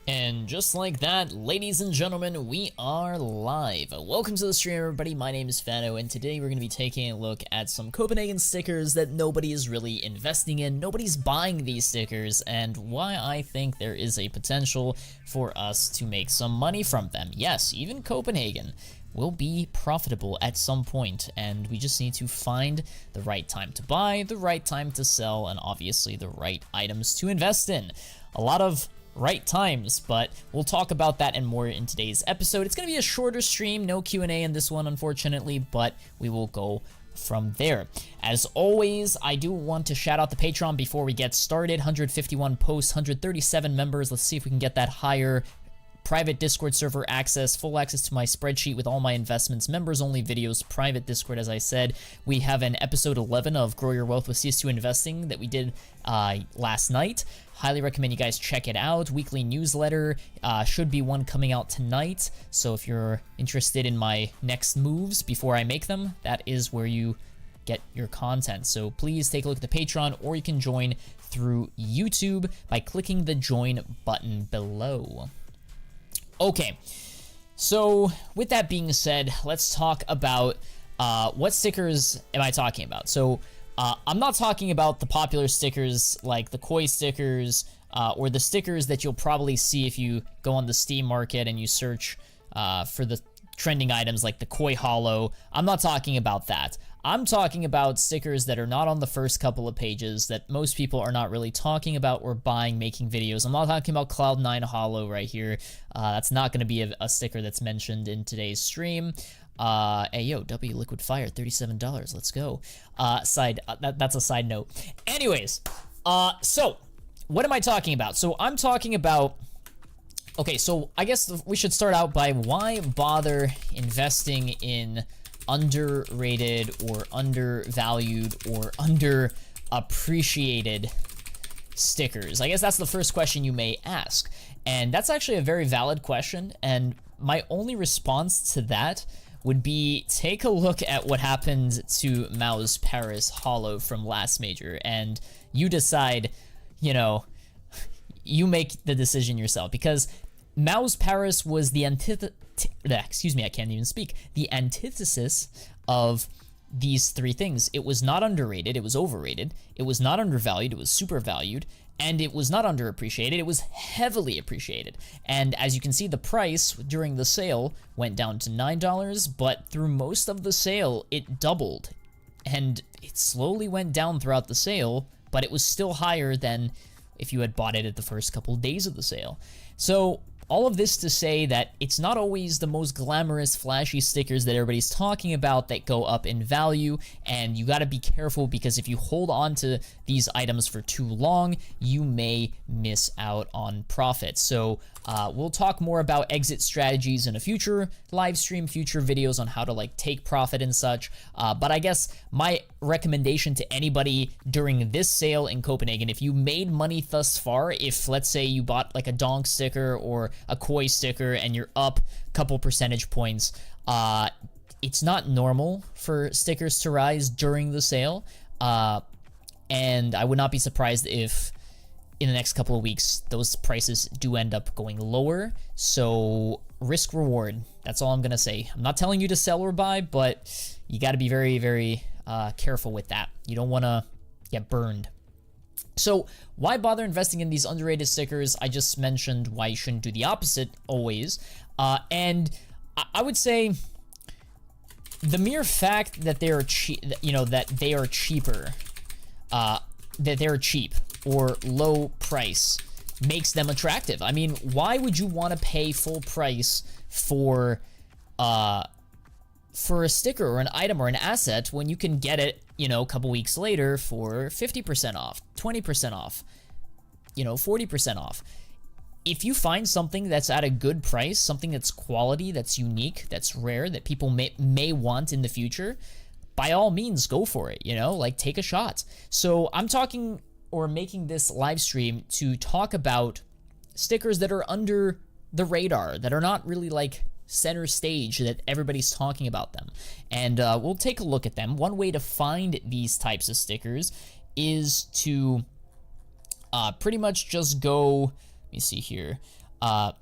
And just like that, ladies and gentlemen, we are live. Welcome to the stream, everybody. My name is Fano, and today we're going to be taking a look at some Copenhagen stickers that nobody is really investing in. Nobody's buying these stickers, and why I think there is a potential for us to make some money from them. Yes, even Copenhagen will be profitable at some point, and we just need to find the right time to buy, the right time to sell, and obviously the right items to invest in. A lot of right times, but we'll talk about that and more in today's episode. It's going to be a shorter stream, no Q&A in this one, unfortunately, but we will go from there. As always, I do want to shout out the Patreon before we get started. 151 posts, 137 members. Let's see if we can get that higher. Private Discord server access, full access to my spreadsheet with all my investments, members only videos, private Discord, as I said. We have an episode 11 of Grow Your Wealth with CS2 Investing that we did last night. Highly recommend you guys check it out. Weekly newsletter, should be one coming out tonight. So if you're interested in my next moves before I make them, that is where you get your content. So please take a look at the Patreon, or you can join through YouTube by clicking the join button below. Okay, so with that being said, let's talk about what stickers am I talking about. So I'm not talking about the popular stickers like the koi stickers or the stickers that you'll probably see if you go on the Steam market and you search for the trending items like the koi hollow. I'm not talking about that. I'm talking about stickers that are not on the first couple of pages that most people are not really talking about or buying, making videos. I'm not talking about Cloud9 Hollow right here. That's not going to be a sticker that's mentioned in today's stream. Hey, yo, W Liquid Fire, $37. Let's go. That's a side note. Anyways, so what am I talking about? So I'm talking about... Okay, so I guess we should start out by why bother investing in underrated or undervalued or underappreciated stickers. I guess that's the first question you may ask, and that's actually a very valid question, and my only response to that would be take a look at what happened to Mao's Paris Hollow from last major, and you decide, you know, you make the decision yourself, because Mao's Paris was the excuse me, I can't even speak. The antithesis of these three things. It was not underrated, it was overrated. It was not undervalued, it was super valued. And it was not underappreciated, it was heavily appreciated. And as you can see, the price during the sale went down to $9, but through most of the sale, it doubled. And it slowly went down throughout the sale, but it was still higher than if you had bought it at the first couple days of the sale. So all of this to say that it's not always the most glamorous, flashy stickers that everybody's talking about that go up in value, and you got to be careful, because if you hold on to these items for too long, you may miss out on profit. So we'll talk more about exit strategies in a future live stream, future videos on how to like take profit and such. But I guess my recommendation to anybody during this sale in Copenhagen, if you made money thus far, if let's say you bought like a donk sticker or a koi sticker and you're up a couple percentage points, it's not normal for stickers to rise during the sale. And I would not be surprised if in the next couple of weeks, those prices do end up going lower. So risk reward, that's all I'm going to say. I'm not telling you to sell or buy, but you got to be very, very careful with that. You don't want to get burned. So why bother investing in these underrated stickers? I just mentioned why you shouldn't do the opposite always. And I would say the mere fact that they are cheap, you know, that they are cheaper, that they're cheap or low price makes them attractive. I mean, why would you want to pay full price for a sticker or an item or an asset when you can get it, you know, a couple weeks later for 50% off, 20% off, you know, 40% off? If you find something that's at a good price, something that's quality, that's unique, that's rare, that people may want in the future, by all means, go for it, you know, like take a shot. So I'm talking or making this live stream to talk about stickers that are under the radar, that are not really like center stage, that everybody's talking about them. And we'll take a look at them. One way to find these types of stickers is to pretty much just go, let me see here. a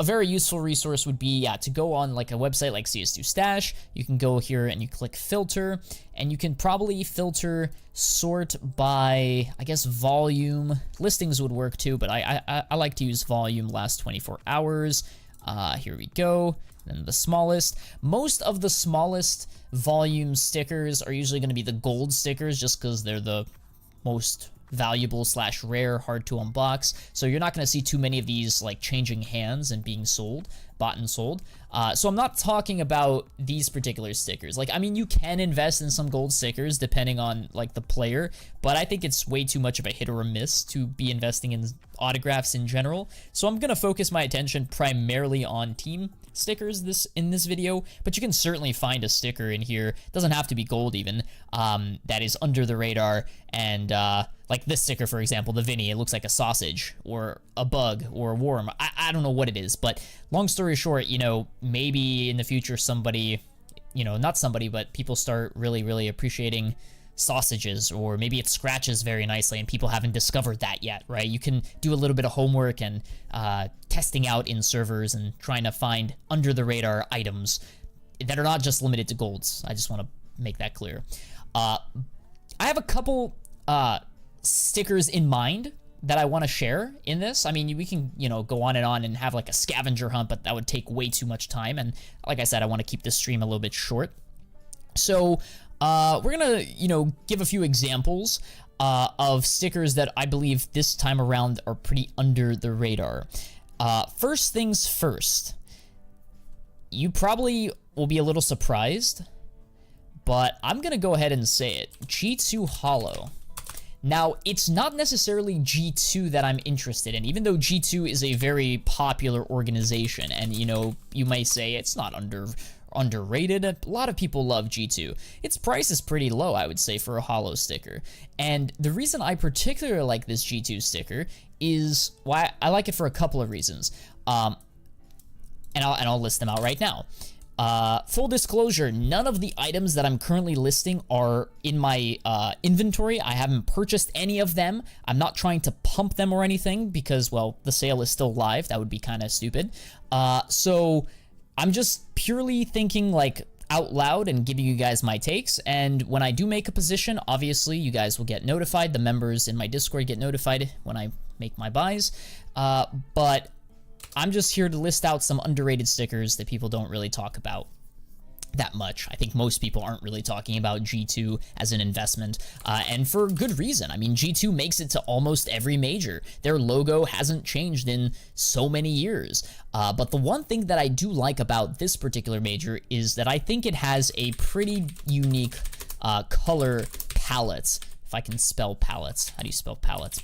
very useful resource would be, to go on like a website like CS2 Stash. You can go here and you click filter, and you can probably filter sort by, I guess, volume. Listings would work too, but I like to use volume last 24 hours. Here we go. Then the smallest. Most of the smallest volume stickers are usually going to be the gold stickers, just because they're the most valuable / rare, hard to unbox. So you're not going to see too many of these like changing hands and being sold, bought and sold. So I'm not talking about these particular stickers. Like, I mean, you can invest in some gold stickers depending on like the player, but I think it's way too much of a hit or a miss to be investing in autographs in general. So I'm going to focus my attention primarily on team stickers in this video, but you can certainly find a sticker in here. It doesn't have to be gold even, that is under the radar. And like this sticker, for example, the Vinny, it looks like a sausage or a bug or a worm. I don't know what it is, but long story short, you know, maybe in the future somebody, you know, not somebody, but people start really appreciating sausages, or maybe it scratches very nicely and people haven't discovered that yet, right? You can do a little bit of homework and testing out in servers and trying to find under the radar items that are not just limited to golds. I just want to make that clear. I have a couple stickers in mind that I want to share in this. I mean, we can, you know, go on and have like a scavenger hunt, but that would take way too much time. And like I said, I want to keep this stream a little bit short. So we're gonna, you know, give a few examples of stickers that I believe this time around are pretty under the radar. First things first, you probably will be a little surprised, but I'm gonna go ahead and say it. G2 Holo. Now, it's not necessarily G2 that I'm interested in, even though G2 is a very popular organization, and, you know, you may say it's not underrated. A lot of people love G2. Its price is pretty low, I would say, for a holo sticker. And the reason I particularly like this G2 sticker is why I like it for a couple of reasons. And I'll list them out right now. Full disclosure, none of the items that I'm currently listing are in my inventory. I haven't purchased any of them. I'm not trying to pump them or anything because, well, the sale is still live. That would be kind of stupid. So I'm just purely thinking like out loud and giving you guys my takes. And when I do make a position, obviously you guys will get notified. The members in my Discord get notified when I make my buys. But I'm just here to list out some underrated stickers that people don't really talk about that much. I think most people aren't really talking about G2 as an investment, and for good reason. I mean, G2 makes it to almost every major. Their logo hasn't changed in so many years. But the one thing that I do like about this particular major is that I think it has a pretty unique color palette. If I can spell palettes. How do you spell palettes?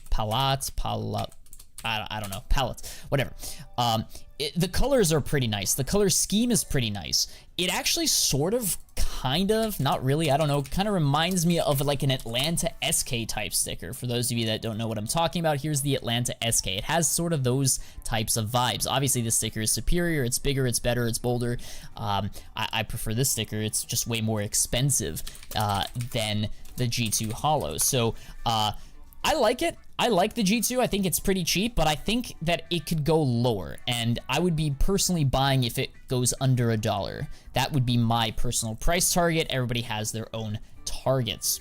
I don't know, palettes, whatever. The colors are pretty nice. The color scheme is pretty nice. It actually sort of, kind of, not really, I don't know, kind of reminds me of like an Atlanta SK type sticker. For those of you that don't know what I'm talking about, here's the Atlanta SK. It has sort of those types of vibes. Obviously, this sticker is superior, it's bigger, it's better, it's bolder. I prefer this sticker. It's just way more expensive than the G2 Holo. So, I like it. I like the G2. I think it's pretty cheap, but I think that it could go lower, and I would be personally buying if it goes under $1. That would be my personal price target. Everybody has their own targets.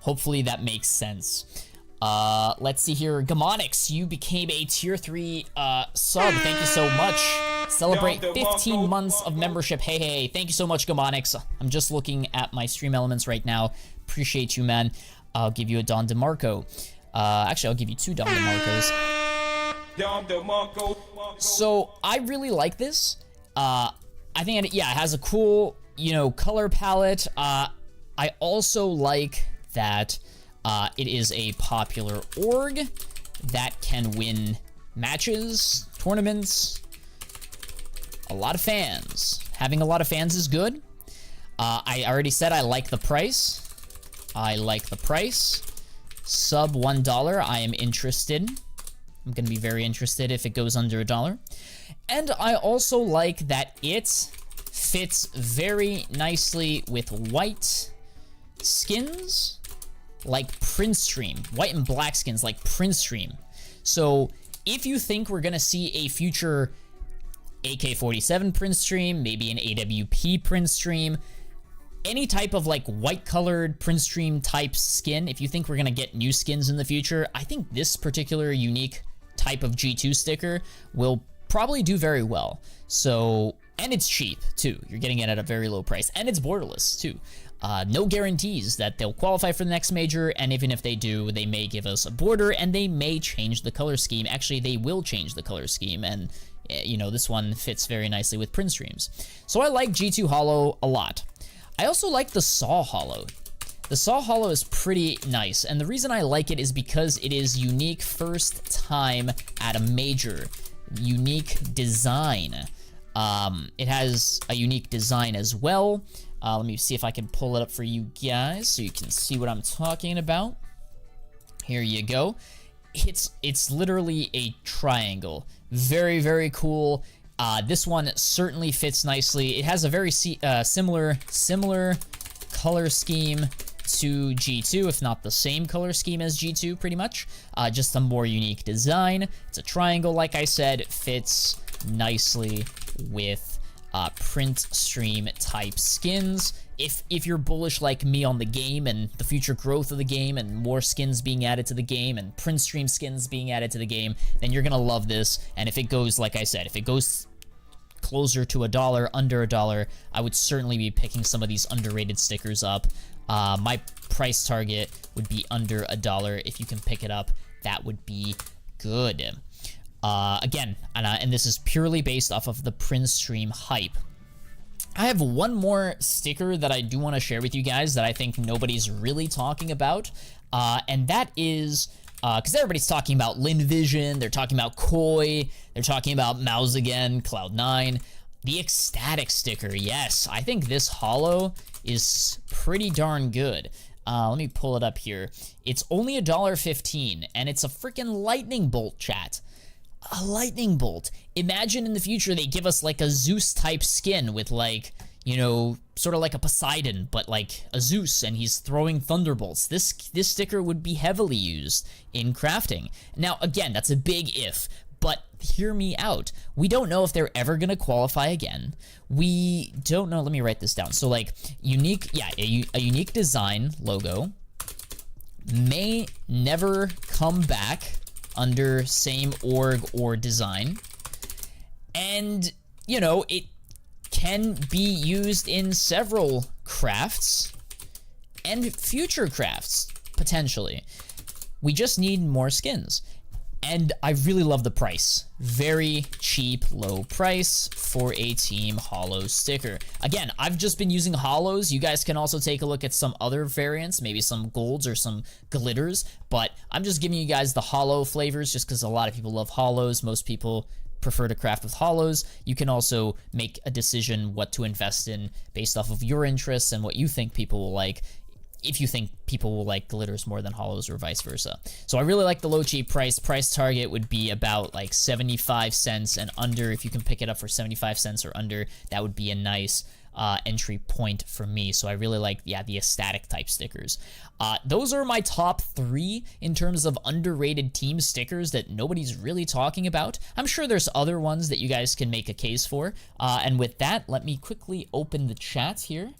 Hopefully that makes sense. Let's see here. Gamonix, you became a tier 3 sub. Thank you so much. Celebrate 15 months of membership. Hey, thank you so much, Gamonix. I'm just looking at my stream elements right now. Appreciate you, man. I'll give you a Don DeMarco. Actually, I'll give you 2 Don DeMarcos. So, I really like this. I think, it has a cool, you know, color palette. I also like that it is a popular org that can win matches, tournaments, a lot of fans. Having a lot of fans is good. I already said I like the price. I like the price. Sub $1, I am interested. I'm gonna be very interested if it goes under $1. And I also like that it fits very nicely with white skins like Prince Stream. White and black skins like Prince Stream. So if you think we're gonna see a future AK-47 print stream, maybe an AWP print stream, any type of like white colored print stream type skin, if you think we're gonna get new skins in the future, I think this particular unique type of G2 sticker will probably do very well. So, and it's cheap too. You're getting it at a very low price, and it's borderless too. No guarantees that they'll qualify for the next major, and even if they do, they may give us a border, and they may change the color scheme. Actually, they will change the color scheme, and you know, this one fits very nicely with print streams. So I like G2 Holo a lot. I also like the Saw Holo. The Saw Holo is pretty nice, and the reason I like it is because it is unique first time at a major. Unique design. It has a unique design as well. Let me see if I can pull it up for you guys so you can see what I'm talking about. Here you go. It's literally a triangle. Very, very cool. This one certainly fits nicely. It has a very similar color scheme to G2, if not the same color scheme as G2, pretty much. Just a more unique design. It's a triangle, like I said. It fits nicely with print stream type skins. If you're bullish like me on the game and the future growth of the game and more skins being added to the game and print stream skins being added to the game, then you're gonna love this. And if it goes, like I said, if it goes closer to $1, under $1, I would certainly be picking some of these underrated stickers up. My price target would be under $1. If you can pick it up, that would be good. Again, and this is purely based off of the print stream hype. I have one more sticker that I do want to share with you guys that I think nobody's really talking about, and that is, because everybody's talking about Lin Vision, they're talking about Koi, they're talking about Mouse again, Cloud9, the Ecstatic sticker. Yes, I think this holo is pretty darn good. Let me pull it up here. It's only $1.15, and it's a freaking lightning bolt, chat. A lightning bolt. Imagine in the future they give us like a Zeus type skin with like, you know, sort of like a Poseidon, but like a Zeus, and he's throwing thunderbolts. This sticker would be heavily used in crafting. Now, again, that's a big if, but hear me out. We don't know if they're ever gonna qualify again. We don't know. Let me write this down. So like unique, yeah, a unique design logo may never come back under same org or design, and you know, it can be used in several crafts and future crafts potentially. We just need more skins, and I really love the price. Very cheap, low price for a team holo sticker. Again, I've just been using holos. You guys can also take a look at some other variants, maybe some golds or some glitters, but I'm just giving you guys the holo flavors just because a lot of people love holos. Most people prefer to craft with holos. You can also make a decision what to invest in based off of your interests and what you think people will like, if you think people will like glitters more than holos or vice versa. So I really like the low cheap price. Price target would be about like 75 cents and under. If you can pick it up for 75 cents or under, that would be a nice entry point for me. So I really like, yeah, the Ecstatic type stickers. Those are my top 3 in terms of underrated team stickers that nobody's really talking about. I'm sure there's other ones that you guys can make a case for. And with that, let me quickly open the chat here.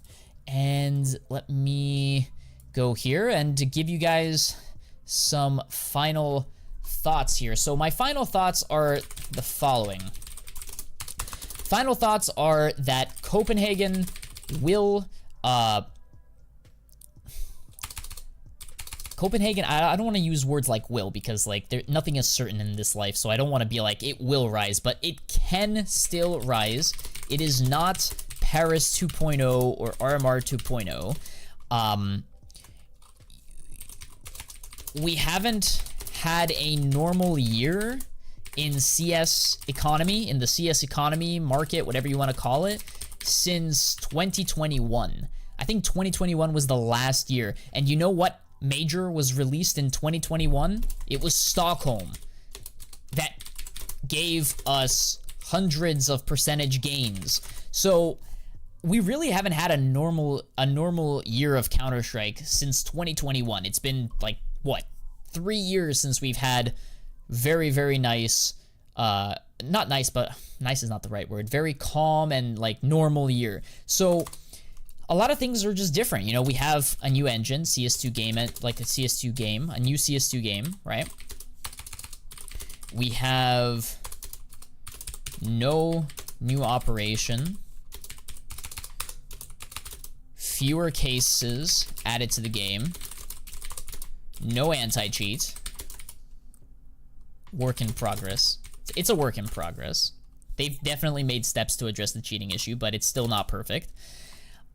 And let me go here and to give you guys some final thoughts here. So my final thoughts are the following. Final thoughts are that Copenhagen will Copenhagen, I don't want to use words like will, because like nothing is certain in this life, so I don't want to be like it will rise, but it can still rise. It is not Paris 2.0 or RMR 2.0. We haven't had a normal year in CS economy, in the CS economy market, whatever you want to call it, since 2021. I think 2021 was the last year. And you know what major was released in 2021? It was Stockholm. That gave us hundreds of percentage gains. So we really haven't had a normal year of Counter-Strike since 2021. It's been like, what, 3 years since we've had very, very nice, not nice, but nice is not the right word, very calm and like normal year. So a lot of things are just different. You know, we have a new engine, CS2 game, like a CS2 game, a new CS2 game, right? We have no new operation, fewer cases added to the game, no anti-cheat, work in progress. It's a work in progress. They've definitely made steps to address the cheating issue, but it's still not perfect.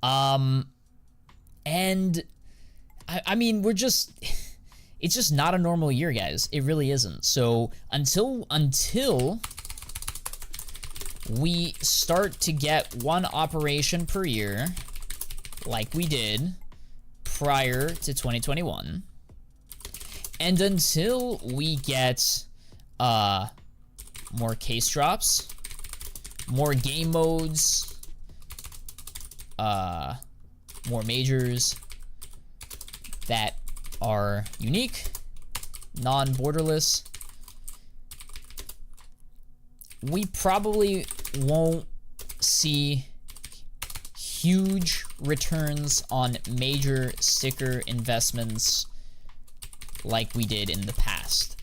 And I mean, it's just not a normal year, guys. It really isn't. So until we start to get one operation per year, like we did prior to 2021, and until we get more case drops, more game modes, more majors that are unique, non-borderless, we probably won't see huge returns on major sticker investments like we did in the past.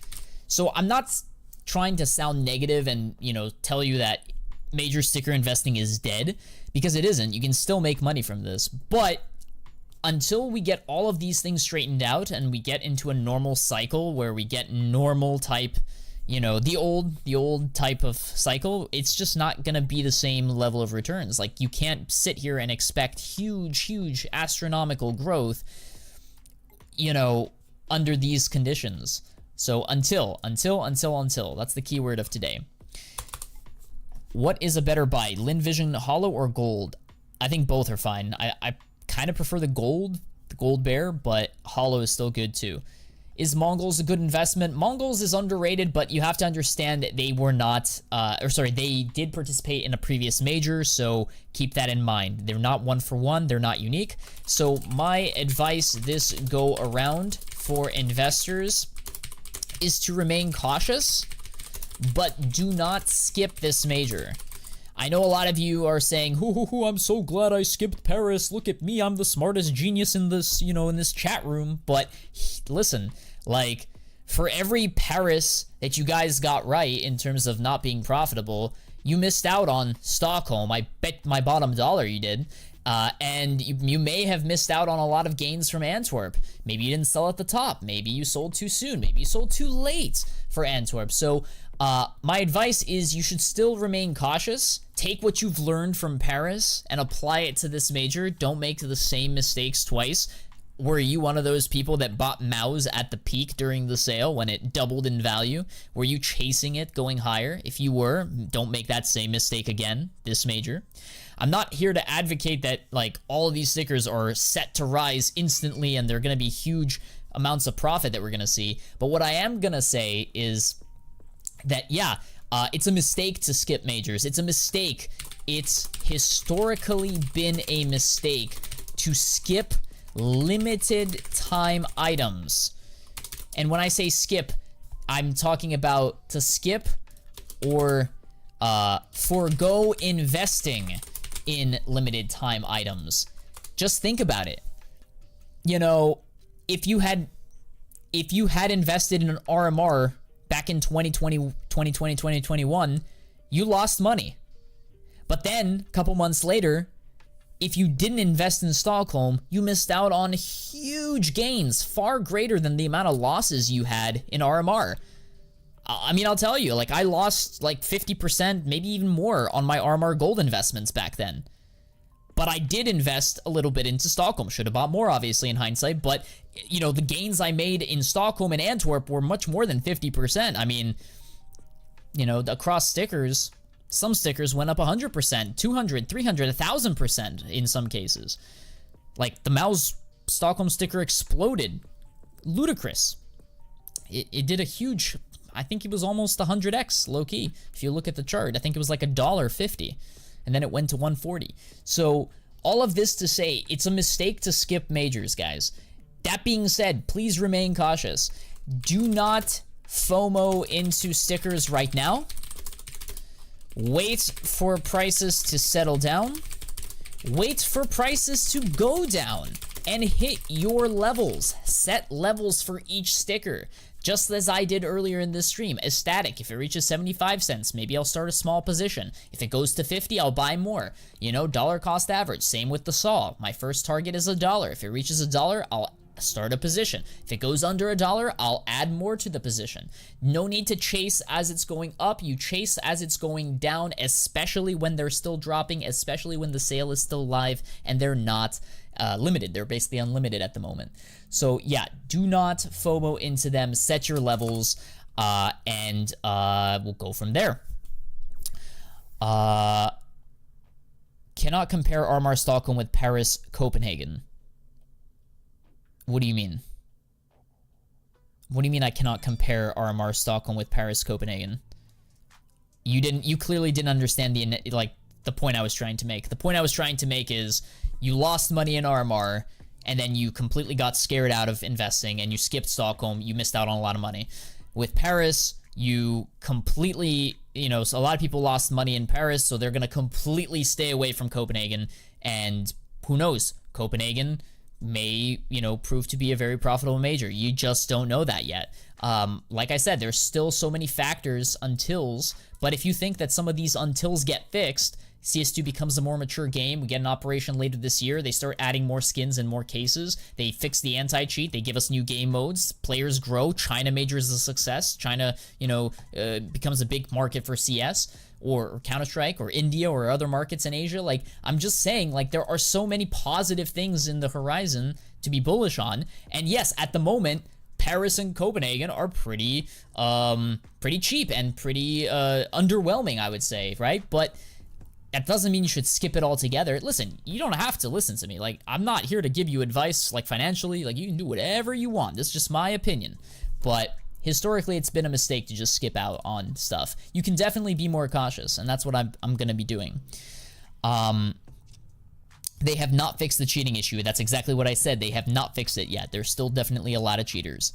So I'm not trying to sound negative and, you know, tell you that major sticker investing is dead, because it isn't. You can still make money from this, but until we get all of these things straightened out and we get into a normal cycle where we get normal type, you know, the old type of cycle, it's just not gonna be the same level of returns. Like, you can't sit here and expect huge astronomical growth, you know, under these conditions. So until, that's the keyword of today. What is a better buy, Lin Vision Hollow or Gold? I think both are fine. I kind of prefer the Gold Bear, but Hollow is still good too. Is Mongols a good investment? Mongols is underrated, but you have to understand that they were not, they did participate in a previous major, so keep that in mind. They're not one for one, they're not unique. So my advice this go around for investors is to remain cautious, but do not skip this major. I know a lot of you are saying, I'm so glad I skipped Paris. Look at me, I'm the smartest genius in this, you know, in this chat room. But listen, like, for every Paris that you guys got right in terms of not being profitable, you missed out on Stockholm. I bet my bottom dollar you did. And you may have missed out on a lot of gains from Antwerp. Maybe you didn't sell at the top. Maybe you sold too soon. Maybe you sold too late for Antwerp. So my advice is you should still remain cautious. Take what you've learned from Paris and apply it to this major. Don't make the same mistakes twice. Were you one of those people that bought Mouse at the peak during the sale when it doubled in value? Were you chasing it going higher? If you were, don't make that same mistake again this major. I'm not here to advocate that like all of these stickers are set to rise instantly and they're going to be huge amounts of profit that we're going to see. But what I am going to say is that, yeah, it's a mistake to skip majors. It's a mistake. It's historically been a mistake to skip limited time items. And when I say skip, I'm talking about to skip or forego investing in limited time items. Just think about it. You know, if you had invested in an RMR back in 2021, you lost money. But then, a couple months later, if you didn't invest in Stockholm, you missed out on huge gains, far greater than the amount of losses you had in RMR. I mean, I'll tell you, like, I lost like 50%, maybe even more on my RMR gold investments back then. But I did invest a little bit into Stockholm. Should have bought more, obviously, in hindsight. But, you know, the gains I made in Stockholm and Antwerp were much more than 50%. I mean, you know, across stickers, some stickers went up 100%, 200, 300, 1,000% in some cases. Like, the Mouse Stockholm sticker exploded. Ludicrous. It did a huge... I think it was almost 100x, low-key. If you look at the chart, I think it was like $1.50. And then it went to 140. So all of this to say, it's a mistake to skip majors, guys. That being said, please remain cautious. Do not FOMO into stickers right now. Wait for prices to settle down. Wait for prices to go down and hit your levels. Set levels for each sticker. Just as I did earlier in this stream, as static. If it reaches 75 cents, maybe I'll start a small position. If it goes to 50, I'll buy more. You know, dollar cost average. Same with the saw. My first target is $1. If it reaches $1, I'll start a position. If it goes under $1, I'll add more to the position. No need to chase as it's going up. You chase as it's going down, especially when they're still dropping, especially when the sale is still live and they're not limited. They're basically unlimited at the moment. So yeah, do not FOMO into them. Set your levels, and we'll go from there. Cannot compare Armar Stockholm with Paris Copenhagen. What do you mean? What do you mean I cannot compare RMR Stockholm with Paris Copenhagen? You clearly didn't understand the point I was trying to make. The point I was trying to make is you lost money in RMR and then you completely got scared out of investing and you skipped Stockholm. You missed out on a lot of money. With Paris, you completely, so a lot of people lost money in Paris, so they're going to completely stay away from Copenhagen. And who knows? Copenhagen may, prove to be a very profitable major. You just don't know that yet. Like I said, there's still so many factors, untils, but if you think that some of these untils get fixed, CS2 becomes a more mature game. We get an operation later this year. They start adding more skins and more cases. They fix the anti-cheat. They give us new game modes. Players grow. China majors a success. China, becomes a big market for CS or Counter-Strike or India or other markets in Asia. Like, I'm just saying, there are so many positive things in the horizon to be bullish on. And yes, at the moment, Paris and Copenhagen are pretty cheap and pretty underwhelming, I would say, right? But that doesn't mean you should skip it altogether. Listen, you don't have to listen to me. I'm not here to give you advice, financially. You can do whatever you want. This is just my opinion. But historically, it's been a mistake to just skip out on stuff. You can definitely be more cautious, and that's what I'm going to be doing. They have not fixed the cheating issue. That's exactly what I said. They have not fixed it yet. There's still definitely a lot of cheaters.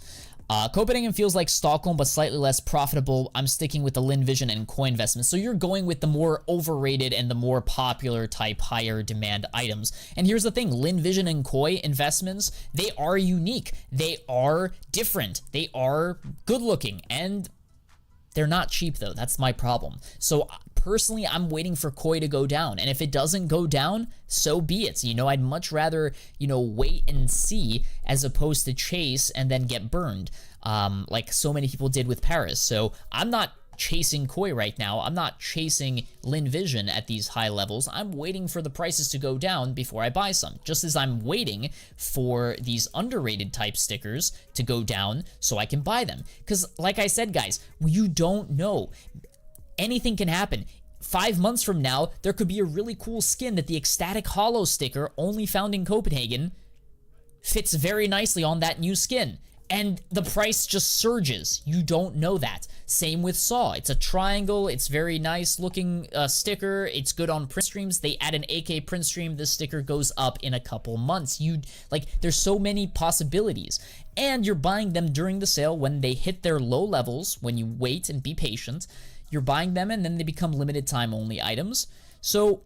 Copenhagen feels like Stockholm, but slightly less profitable. I'm sticking with the Lin Vision and Koi investments. So you're going with the more overrated and the more popular type, higher demand items. And here's the thing, Lin Vision and Koi investments, they are unique. They are different. They are good looking, and they're not cheap though. That's my problem. So personally, I'm waiting for Koi to go down. And if it doesn't go down, so be it. I'd much rather, wait and see as opposed to chase and then get burned, like so many people did with Paris. So I'm not chasing Koi right now. I'm not chasing Lin Vision at these high levels. I'm waiting for the prices to go down before I buy some. Just as I'm waiting for these underrated type stickers to go down so I can buy them. Because like I said, guys, you don't know. Anything can happen. 5 months from now, there could be a really cool skin that the Ecstatic Hollow sticker, only found in Copenhagen, fits very nicely on that new skin. And the price just surges. You don't know that. Same with Saw. It's a triangle. It's very nice looking sticker. It's good on print streams. They add an AK print stream. This sticker goes up in a couple months. There's so many possibilities. And you're buying them during the sale when they hit their low levels, when you wait and be patient. You're buying them and then they become limited time only items. So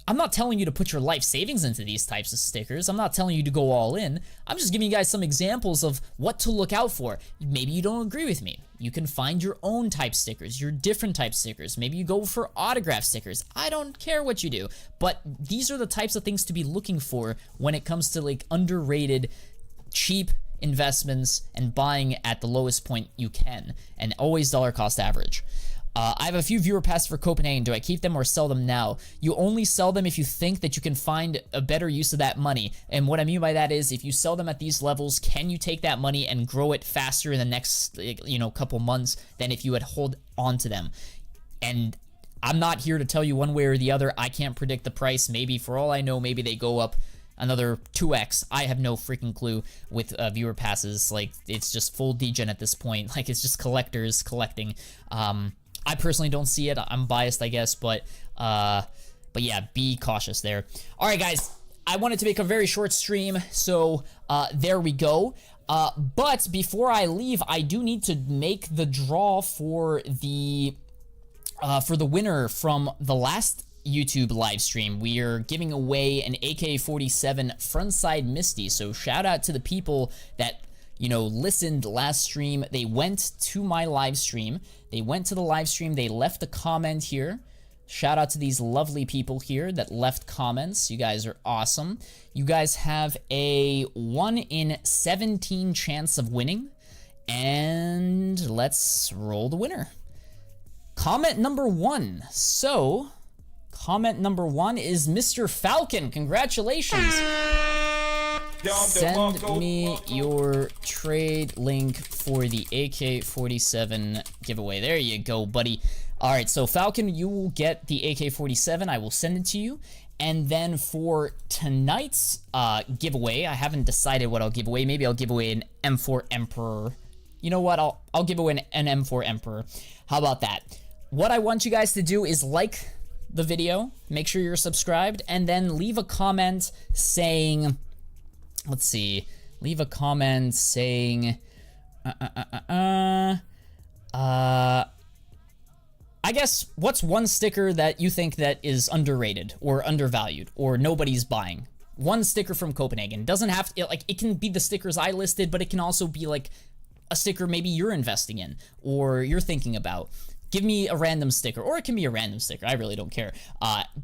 I'm not telling you to put your life savings into these types of stickers. I'm not telling you to go all in. I'm just giving you guys some examples of what to look out for. Maybe you don't agree with me. You can find your own type stickers, your different type stickers. Maybe you go for autograph stickers. I don't care what you do. But these are the types of things to be looking for when it comes to underrated, cheap investments and buying at the lowest point you can, and always dollar cost average. I have a few viewer passes for Copenhagen. Do I keep them or sell them now? You only sell them if you think that you can find a better use of that money. And what I mean by that is, if you sell them at these levels, can you take that money and grow it faster in the next couple months than if you had hold on to them? And I'm not here to tell you one way or the other. I can't predict the price. Maybe, for all I know, maybe they go up another 2x. I have no freaking clue with viewer passes. It's just full degen at this point. It's just collectors collecting. I personally don't see it. I'm biased, I guess, but yeah, be cautious there. All right, guys, I wanted to make a very short stream, so there we go. But before I leave, I do need to make the draw for the winner from the last YouTube live stream. We are giving away an AK-47 frontside Misty. So shout out to the people that, you know, listened last stream. They went to my live stream. They went to the live stream. They left a comment here. Shout out to these lovely people here that left comments. You guys are awesome. You guys have a 1 in 17 chance of winning. And let's roll the winner. Comment number 1. So, comment number 1 is Mr. Falcon. Congratulations. Send me your trade link for the AK-47 giveaway. There you go, buddy. All right, so Falcon, you will get the AK-47. I will send it to you. And then for tonight's giveaway, I haven't decided what I'll give away. Maybe I'll give away an M4 Emperor. You know what? I'll give away an M4 Emperor. How about that? What I want you guys to do is like the video, make sure you're subscribed, and then leave a comment saying, let's see, leave a comment saying, I guess, what's one sticker that you think that is underrated or undervalued or nobody's buying? One sticker from Copenhagen. Doesn't have to, like, it can be the stickers I listed, but it can also be like a sticker maybe you're investing in or you're thinking about. Give me a random sticker, or it can be a random sticker. I really don't care.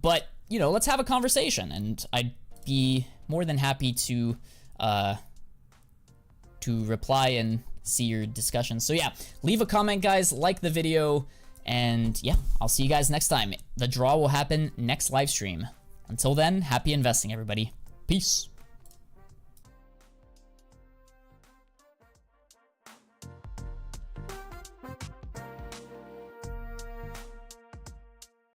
But, you know, let's have a conversation, and I'd be more than happy to reply and see your discussion. So yeah, leave a comment, guys, like the video, and yeah, I'll see you guys next time. The draw will happen next live stream. Until then, happy investing, everybody. Peace.